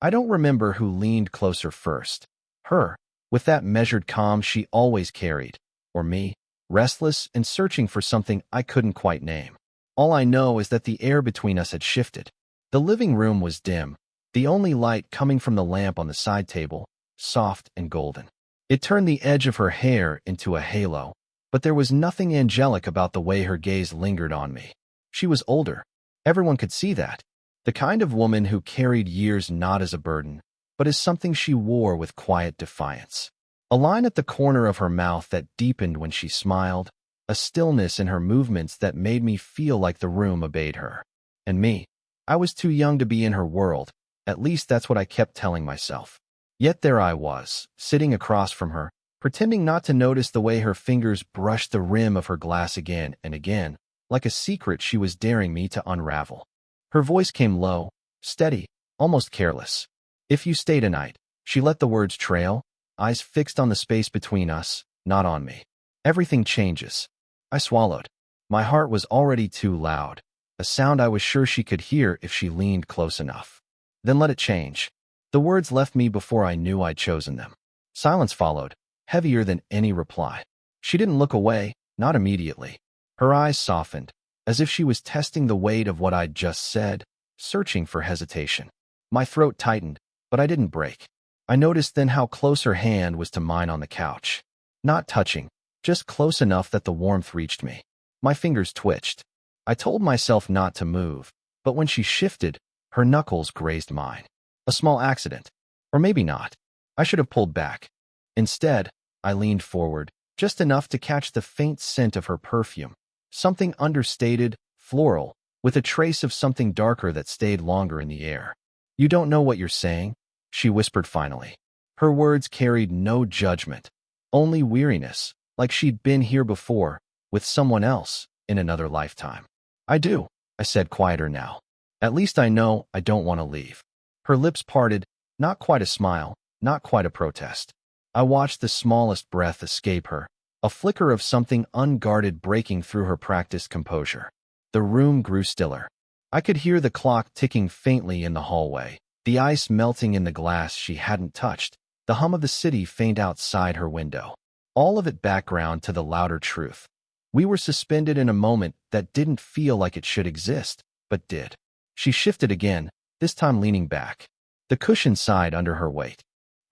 I don't remember who leaned closer first. Her, with that measured calm she always carried, or me, restless and searching for something I couldn't quite name. All I know is that the air between us had shifted. The living room was dim, the only light coming from the lamp on the side table, soft and golden. It turned the edge of her hair into a halo, but there was nothing angelic about the way her gaze lingered on me. She was older. Everyone could see that. The kind of woman who carried years not as a burden, but as something she wore with quiet defiance. A line at the corner of her mouth that deepened when she smiled, a stillness in her movements that made me feel like the room obeyed her. And me, I was too young to be in her world, at least that's what I kept telling myself. Yet there I was, sitting across from her, pretending not to notice the way her fingers brushed the rim of her glass again and again, like a secret she was daring me to unravel. Her voice came low, steady, almost careless. "If you stay tonight," she let the words trail, eyes fixed on the space between us, not on me. "Everything changes." I swallowed. My heart was already too loud, a sound I was sure she could hear if she leaned close enough. "Then let it change." The words left me before I knew I'd chosen them. Silence followed, heavier than any reply. She didn't look away, not immediately. Her eyes softened, as if she was testing the weight of what I'd just said, searching for hesitation. My throat tightened, but I didn't break. I noticed then how close her hand was to mine on the couch. Not touching, just close enough that the warmth reached me. My fingers twitched. I told myself not to move, but when she shifted, her knuckles grazed mine. A small accident. Or maybe not. I should have pulled back. Instead, I leaned forward, just enough to catch the faint scent of her perfume. Something understated, floral, with a trace of something darker that stayed longer in the air. "You don't know what you're saying," she whispered finally. Her words carried no judgment, only weariness, like she'd been here before, with someone else, in another lifetime. "I do," I said, quieter now. "At least I know I don't want to leave." Her lips parted, not quite a smile, not quite a protest. I watched the smallest breath escape her, a flicker of something unguarded breaking through her practiced composure. The room grew stiller. I could hear the clock ticking faintly in the hallway, the ice melting in the glass she hadn't touched, the hum of the city faint outside her window. All of it background to the louder truth. We were suspended in a moment that didn't feel like it should exist, but did. She shifted again, this time leaning back. The cushion sighed under her weight.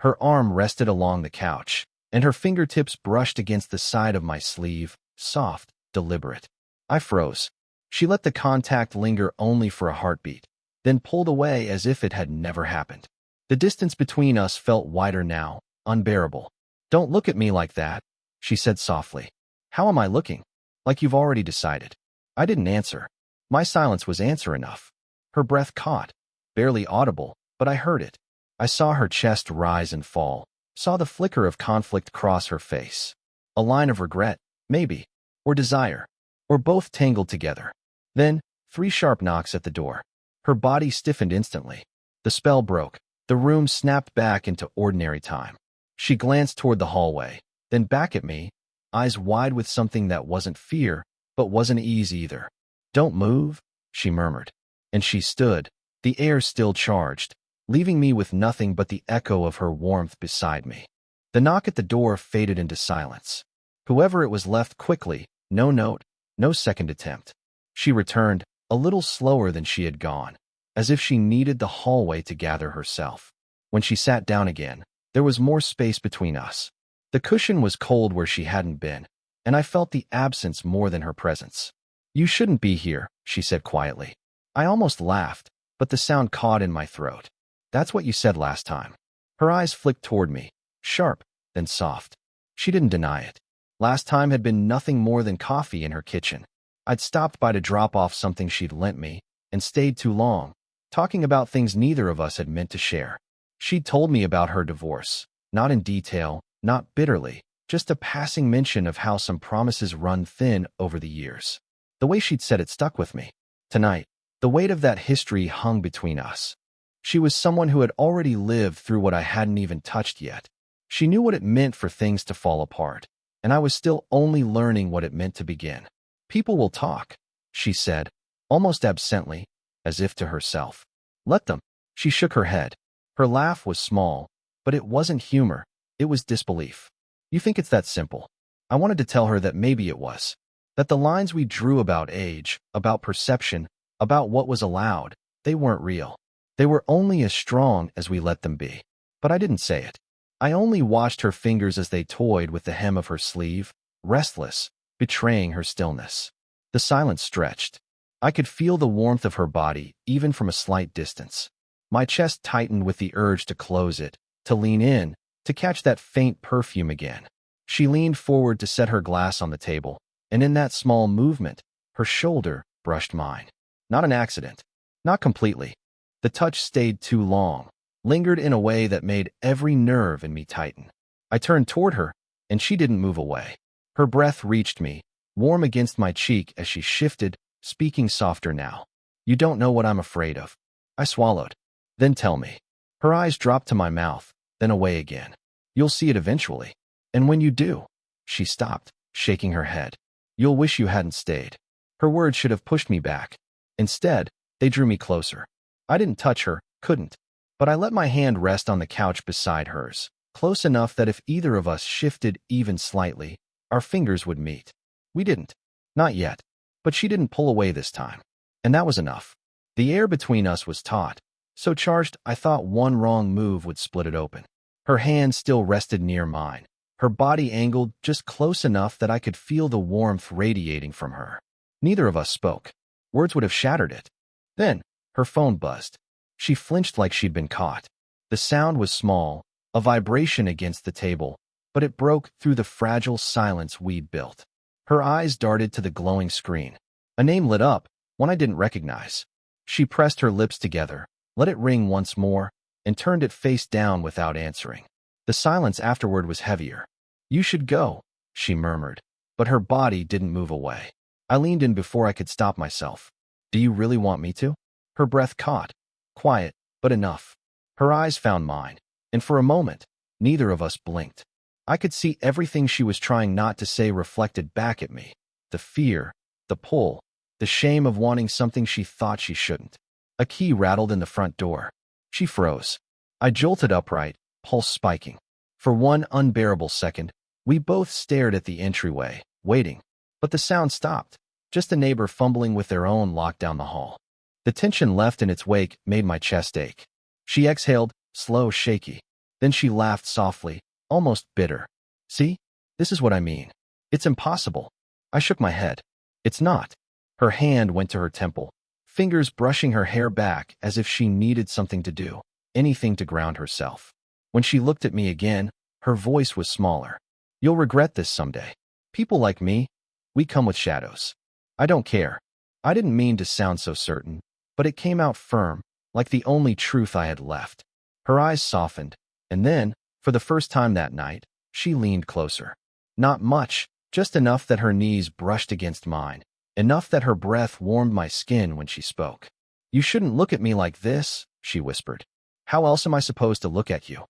Her arm rested along the couch, and her fingertips brushed against the side of my sleeve, soft, deliberate. I froze. She let the contact linger only for a heartbeat, then pulled away as if it had never happened. The distance between us felt wider now, unbearable. "Don't look at me like that," she said softly. "How am I looking?" "Like you've already decided." I didn't answer. My silence was answer enough. Her breath caught, barely audible, but I heard it. I saw her chest rise and fall, saw the flicker of conflict cross her face. A line of regret, maybe, or desire, or both tangled together. Then, 3 sharp knocks at the door. Her body stiffened instantly. The spell broke. The room snapped back into ordinary time. She glanced toward the hallway, then back at me, eyes wide with something that wasn't fear, but wasn't ease either. "Don't move," she murmured. And she stood, the air still charged, leaving me with nothing but the echo of her warmth beside me. The knock at the door faded into silence. Whoever it was left quickly, no note, no second attempt. She returned, a little slower than she had gone, as if she needed the hallway to gather herself. When she sat down again, there was more space between us. The cushion was cold where she hadn't been, and I felt the absence more than her presence. "You shouldn't be here," she said quietly. I almost laughed, but the sound caught in my throat. "That's what you said last time." Her eyes flicked toward me, sharp, then soft. She didn't deny it. Last time had been nothing more than coffee in her kitchen. I'd stopped by to drop off something she'd lent me, and stayed too long, talking about things neither of us had meant to share. She'd told me about her divorce, not in detail, not bitterly, just a passing mention of how some promises run thin over the years. The way she'd said it stuck with me. Tonight, the weight of that history hung between us. She was someone who had already lived through what I hadn't even touched yet. She knew what it meant for things to fall apart, and I was still only learning what it meant to begin. "People will talk," she said, almost absently, as if to herself. "Let them." She shook her head. Her laugh was small, but it wasn't humor, it was disbelief. You think it's that simple? I wanted to tell her that maybe it was. That the lines we drew about age, about perception, about what was allowed, they weren't real. They were only as strong as we let them be. But I didn't say it. I only watched her fingers as they toyed with the hem of her sleeve, restless, betraying her stillness. The silence stretched. I could feel the warmth of her body, even from a slight distance. My chest tightened with the urge to close it, to lean in, to catch that faint perfume again. She leaned forward to set her glass on the table, and in that small movement, her shoulder brushed mine. Not an accident. Not completely. The touch stayed too long, lingered in a way that made every nerve in me tighten. I turned toward her, and she didn't move away. Her breath reached me, warm against my cheek as she shifted, speaking softer now. You don't know what I'm afraid of. I swallowed. Then tell me. Her eyes dropped to my mouth, then away again. You'll see it eventually. And when you do, she stopped, shaking her head. You'll wish you hadn't stayed. Her words should have pushed me back. Instead, they drew me closer. I didn't touch her, couldn't. But I let my hand rest on the couch beside hers, close enough that if either of us shifted even slightly, our fingers would meet. We didn't. Not yet. But she didn't pull away this time. And that was enough. The air between us was taut, so charged I thought one wrong move would split it open. Her hand still rested near mine, her body angled just close enough that I could feel the warmth radiating from her. Neither of us spoke. Words would have shattered it. Then, her phone buzzed. She flinched like she'd been caught. The sound was small, a vibration against the table, but it broke through the fragile silence we'd built. Her eyes darted to the glowing screen. A name lit up, one I didn't recognize. She pressed her lips together, let it ring once more, and turned it face down without answering. The silence afterward was heavier. You should go, she murmured, but her body didn't move away. I leaned in before I could stop myself. Do you really want me to? Her breath caught. Quiet, but enough. Her eyes found mine, and for a moment, neither of us blinked. I could see everything she was trying not to say reflected back at me. The fear, the pull, the shame of wanting something she thought she shouldn't. A key rattled in the front door. She froze. I jolted upright, pulse spiking. For one unbearable second, we both stared at the entryway, waiting. But the sound stopped, just a neighbor fumbling with their own lock down the hall. The tension left in its wake made my chest ache. She exhaled, slow, shaky. Then she laughed softly, almost bitter. See? This is what I mean. It's impossible. I shook my head. It's not. Her hand went to her temple, fingers brushing her hair back as if she needed something to do, anything to ground herself. When she looked at me again, her voice was smaller. You'll regret this someday. People like me, we come with shadows. I don't care. I didn't mean to sound so certain, but it came out firm, like the only truth I had left. Her eyes softened, and then, for the first time that night, she leaned closer. Not much, just enough that her knees brushed against mine, enough that her breath warmed my skin when she spoke. You shouldn't look at me like this, she whispered. How else am I supposed to look at you?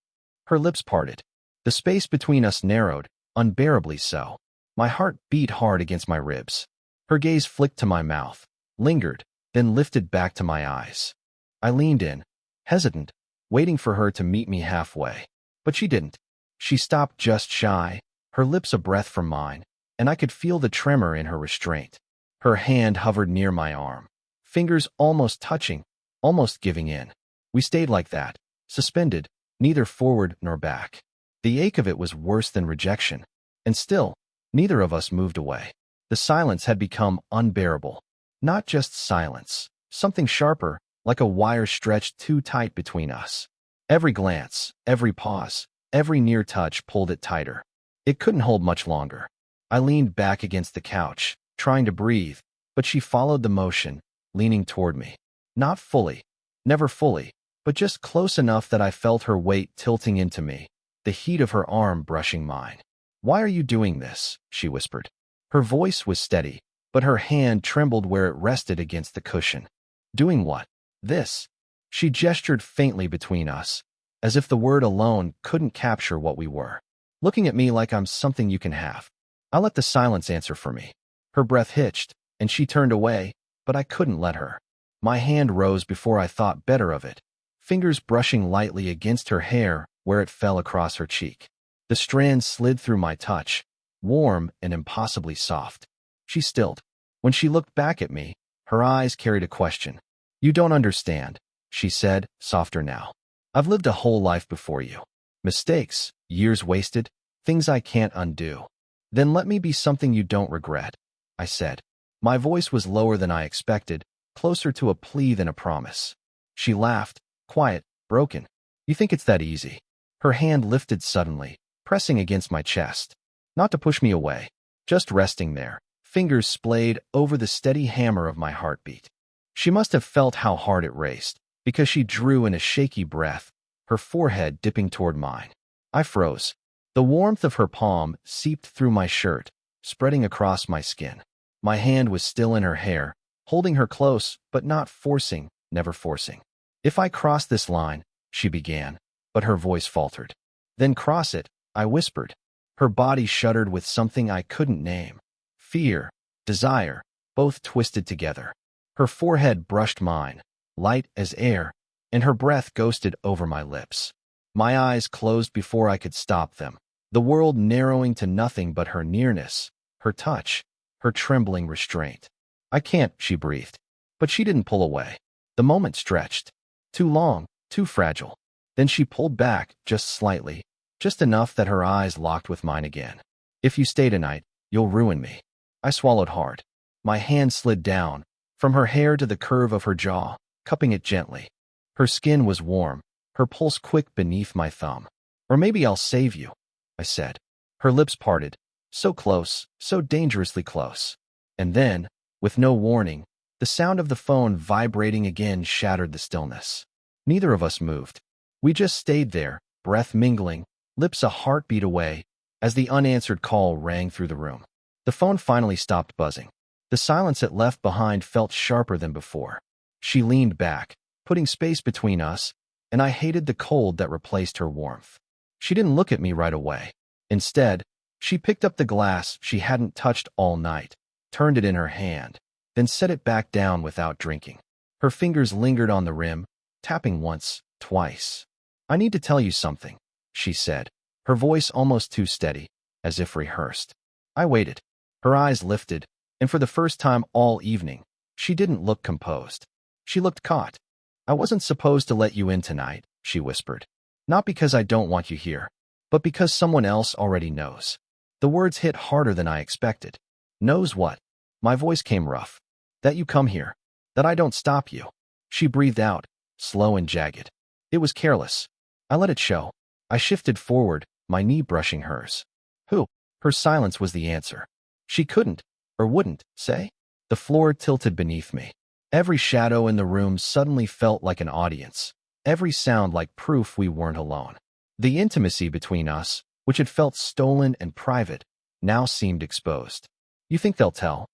Her lips parted. The space between us narrowed, unbearably so. My heart beat hard against my ribs. Her gaze flicked to my mouth, lingered, then lifted back to my eyes. I leaned in, hesitant, waiting for her to meet me halfway. But she didn't. She stopped just shy, her lips a breath from mine, and I could feel the tremor in her restraint. Her hand hovered near my arm, fingers almost touching, almost giving in. We stayed like that, suspended, neither forward nor back. The ache of it was worse than rejection, and still, neither of us moved away. The silence had become unbearable. Not just silence, something sharper, like a wire stretched too tight between us. Every glance, every pause, every near touch pulled it tighter. It couldn't hold much longer. I leaned back against the couch, trying to breathe, but she followed the motion, leaning toward me. Not fully, never fully, but just close enough that I felt her weight tilting into me, the heat of her arm brushing mine. Why are you doing this? She whispered. Her voice was steady, but her hand trembled where it rested against the cushion. Doing what? This. She gestured faintly between us, as if the word alone couldn't capture what we were. Looking at me like I'm something you can have. I let the silence answer for me. Her breath hitched, and she turned away, but I couldn't let her. My hand rose before I thought better of it. fingers brushing lightly against her hair where it fell across her cheek. The strands slid through my touch, warm and impossibly soft. She stilled. When she looked back at me, her eyes carried a question. "You don't understand," she said, softer now. "I've lived a whole life before you. Mistakes, years wasted, things I can't undo. Then let me be something you don't regret," I said. My voice was lower than I expected, closer to a plea than a promise. She laughed, quiet, broken. "You think it's that easy?" Her hand lifted suddenly, pressing against my chest. Not to push me away, just resting there, fingers splayed over the steady hammer of my heartbeat. She must have felt how hard it raced, because she drew in a shaky breath, her forehead dipping toward mine. I froze. The warmth of her palm seeped through my shirt, spreading across my skin. My hand was still in her hair, holding her close, but not forcing, never forcing. "If I cross this line," she began, but her voice faltered. "Then cross it," I whispered. Her body shuddered with something I couldn't name. Fear, desire, both twisted together. Her forehead brushed mine, light as air, and her breath ghosted over my lips. My eyes closed before I could stop them, the world narrowing to nothing but her nearness, her touch, her trembling restraint. "I can't," she breathed. But she didn't pull away. The moment stretched. Too long, too fragile. Then she pulled back, just slightly, just enough that her eyes locked with mine again. "If you stay tonight, you'll ruin me." I swallowed hard. My hand slid down, from her hair to the curve of her jaw, cupping it gently. Her skin was warm, her pulse quick beneath my thumb. "Or maybe I'll save you," I said. Her lips parted, so close, so dangerously close. And then, with no warning, the sound of the phone vibrating again shattered the stillness. Neither of us moved. We just stayed there, breath mingling, lips a heartbeat away, as the unanswered call rang through the room. The phone finally stopped buzzing. The silence it left behind felt sharper than before. She leaned back, putting space between us, and I hated the cold that replaced her warmth. She didn't look at me right away. Instead, she picked up the glass she hadn't touched all night, turned it in her hand, then set it back down without drinking. Her fingers lingered on the rim, tapping once, twice. "I need to tell you something," she said, her voice almost too steady, as if rehearsed. I waited. Her eyes lifted, and for the first time all evening, she didn't look composed. She looked caught. "I wasn't supposed to let you in tonight," she whispered. "Not because I don't want you here, but because someone else already knows." The words hit harder than I expected. "Knows what?" My voice came rough. "That you come here. That I don't stop you." She breathed out, slow and jagged. It was careless. I let it show. I shifted forward, my knee brushing hers. "Who?" Her silence was the answer. She couldn't, or wouldn't, say. The floor tilted beneath me. Every shadow in the room suddenly felt like an audience. Every sound like proof we weren't alone. The intimacy between us, which had felt stolen and private, now seemed exposed. "You think they'll tell?"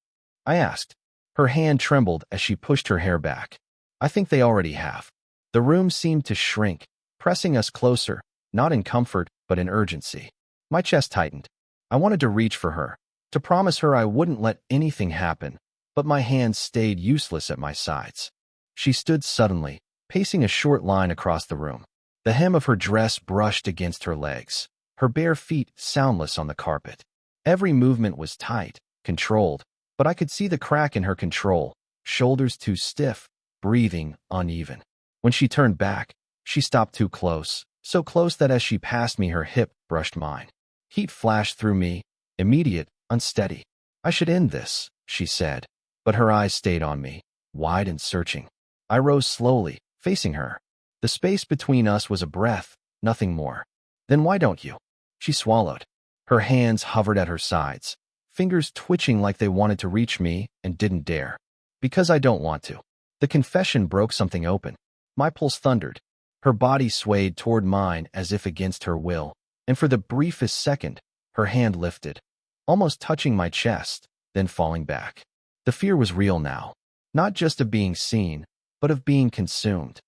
I asked. Her hand trembled as she pushed her hair back. "I think they already have." The room seemed to shrink, pressing us closer, not in comfort, but in urgency. My chest tightened. I wanted to reach for her, to promise her I wouldn't let anything happen, but my hands stayed useless at my sides. She stood suddenly, pacing a short line across the room. The hem of her dress brushed against her legs, her bare feet soundless on the carpet. Every movement was tight, controlled, but I could see the crack in her control, shoulders too stiff, breathing uneven. When she turned back, she stopped too close, so close that as she passed me her hip brushed mine. Heat flashed through me, immediate, unsteady. "I should end this," she said, but her eyes stayed on me, wide and searching. I rose slowly, facing her. The space between us was a breath, nothing more. "Then why don't you?" She swallowed. Her hands hovered at her sides, fingers twitching like they wanted to reach me and didn't dare. "Because I don't want to." The confession broke something open. My pulse thundered. Her body swayed toward mine as if against her will, and for the briefest second, her hand lifted, almost touching my chest, then falling back. The fear was real now, not just of being seen, but of being consumed.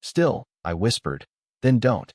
"Still," I whispered, "then don't."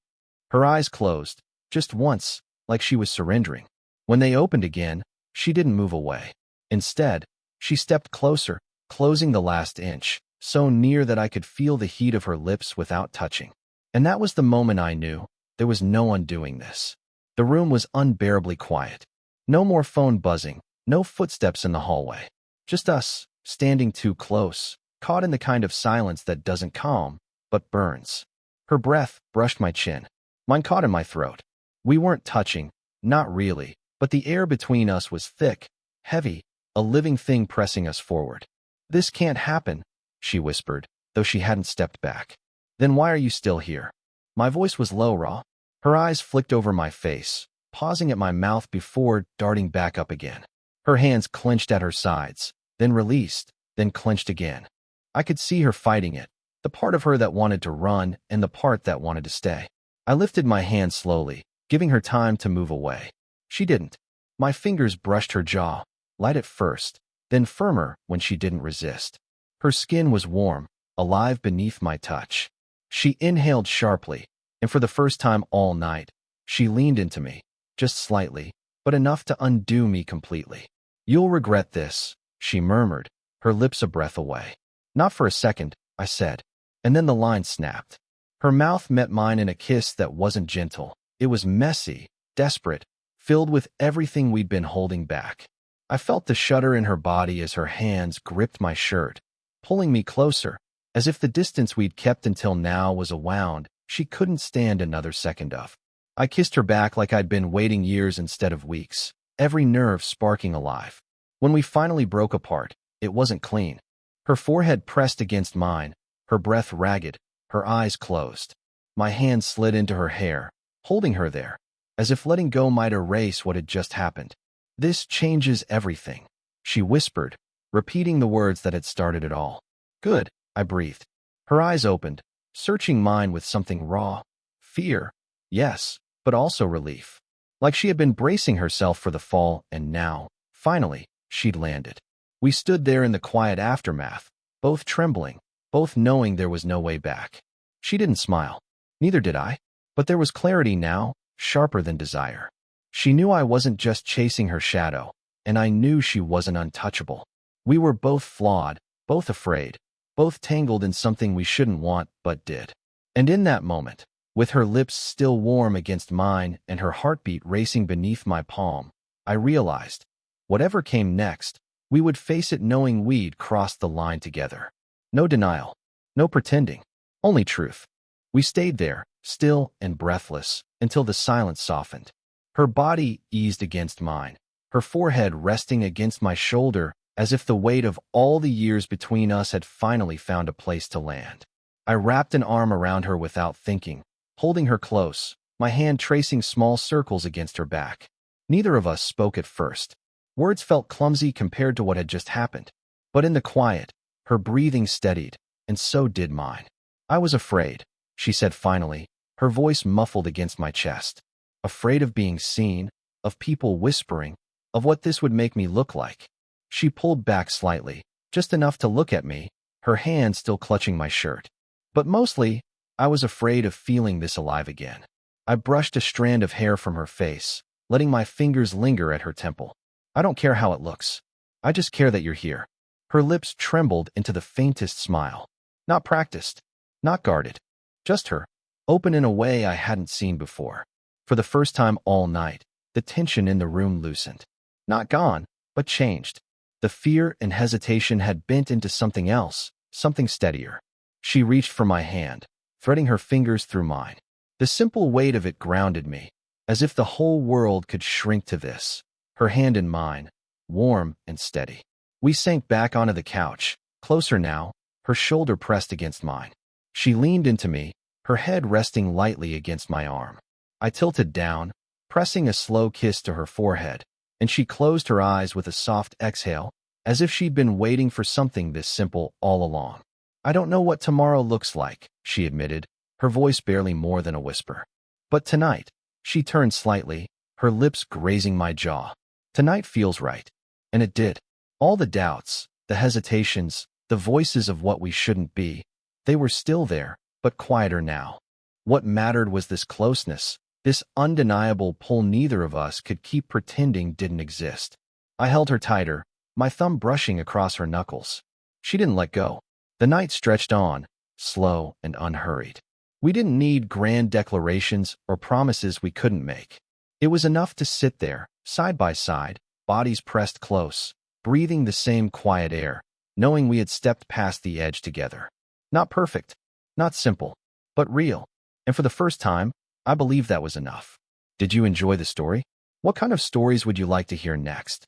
Her eyes closed, just once, like she was surrendering. When they opened again, she didn't move away. Instead, she stepped closer, closing the last inch, so near that I could feel the heat of her lips without touching. And that was the moment I knew there was no undoing this. The room was unbearably quiet. No more phone buzzing, no footsteps in the hallway. Just us, standing too close, caught in the kind of silence that doesn't calm, but burns. Her breath brushed my chin. Mine caught in my throat. We weren't touching, not really, but the air between us was thick, heavy, a living thing pressing us forward. "This can't happen," she whispered, though she hadn't stepped back. "Then why are you still here?" My voice was low, raw. Her eyes flicked over my face, pausing at my mouth before darting back up again. Her hands clenched at her sides, then released, then clenched again. I could see her fighting it, the part of her that wanted to run and the part that wanted to stay. I lifted my hand slowly, giving her time to move away. She didn't. My fingers brushed her jaw, light at first, then firmer when she didn't resist. Her skin was warm, alive beneath my touch. She inhaled sharply, and for the first time all night, she leaned into me, just slightly, but enough to undo me completely. "You'll regret this," she murmured, her lips a breath away. "Not for a second," I said, and then the line snapped. Her mouth met mine in a kiss that wasn't gentle. It was messy, desperate, filled with everything we'd been holding back. I felt the shudder in her body as her hands gripped my shirt, pulling me closer, as if the distance we'd kept until now was a wound she couldn't stand another second of. I kissed her back like I'd been waiting years instead of weeks, every nerve sparking alive. When we finally broke apart, it wasn't clean. Her forehead pressed against mine, her breath ragged, her eyes closed. My hand slid into her hair, holding her there, as if letting go might erase what had just happened. "This changes everything," she whispered, repeating the words that had started it all. "Good," I breathed. Her eyes opened, searching mine with something raw. Fear, yes, but also relief. Like she had been bracing herself for the fall, and now, finally, she'd landed. We stood there in the quiet aftermath, both trembling, both knowing there was no way back. She didn't smile. Neither did I. But there was clarity now, sharper than desire. She knew I wasn't just chasing her shadow, and I knew she wasn't untouchable. We were both flawed, both afraid, both tangled in something we shouldn't want but did. And in that moment, with her lips still warm against mine and her heartbeat racing beneath my palm, I realized, whatever came next, we would face it knowing we'd crossed the line together. No denial, no pretending, only truth. We stayed there, still and breathless, until the silence softened. Her body eased against mine, her forehead resting against my shoulder as if the weight of all the years between us had finally found a place to land. I wrapped an arm around her without thinking, holding her close, my hand tracing small circles against her back. Neither of us spoke at first. Words felt clumsy compared to what had just happened. But in the quiet, her breathing steadied, and so did mine. "I was afraid," she said finally, her voice muffled against my chest. "Afraid of being seen, of people whispering, of what this would make me look like." She pulled back slightly, just enough to look at me, her hand still clutching my shirt. But mostly, I was afraid of feeling this alive again. I brushed a strand of hair from her face, letting my fingers linger at her temple. "I don't care how it looks. I just care that you're here." Her lips trembled into the faintest smile. Not practiced, not guarded. Just her, open in a way I hadn't seen before. For the first time all night, the tension in the room loosened. Not gone, but changed. The fear and hesitation had bent into something else, something steadier. She reached for my hand, threading her fingers through mine. The simple weight of it grounded me, as if the whole world could shrink to this. Her hand in mine, warm and steady. We sank back onto the couch, closer now, her shoulder pressed against mine. She leaned into me, her head resting lightly against my arm. I tilted down, pressing a slow kiss to her forehead, and she closed her eyes with a soft exhale, as if she'd been waiting for something this simple all along. "I don't know what tomorrow looks like," she admitted, her voice barely more than a whisper. "But tonight," she turned slightly, her lips grazing my jaw. "Tonight feels right." And it did. All the doubts, the hesitations, the voices of what we shouldn't be, they were still there, but quieter now. What mattered was this closeness, this undeniable pull neither of us could keep pretending didn't exist. I held her tighter, my thumb brushing across her knuckles. She didn't let go. The night stretched on, slow and unhurried. We didn't need grand declarations or promises we couldn't make. It was enough to sit there, side by side, bodies pressed close, breathing the same quiet air, knowing we had stepped past the edge together. Not perfect, not simple, but real. And for the first time, I believed that was enough. Did you enjoy the story? What kind of stories would you like to hear next?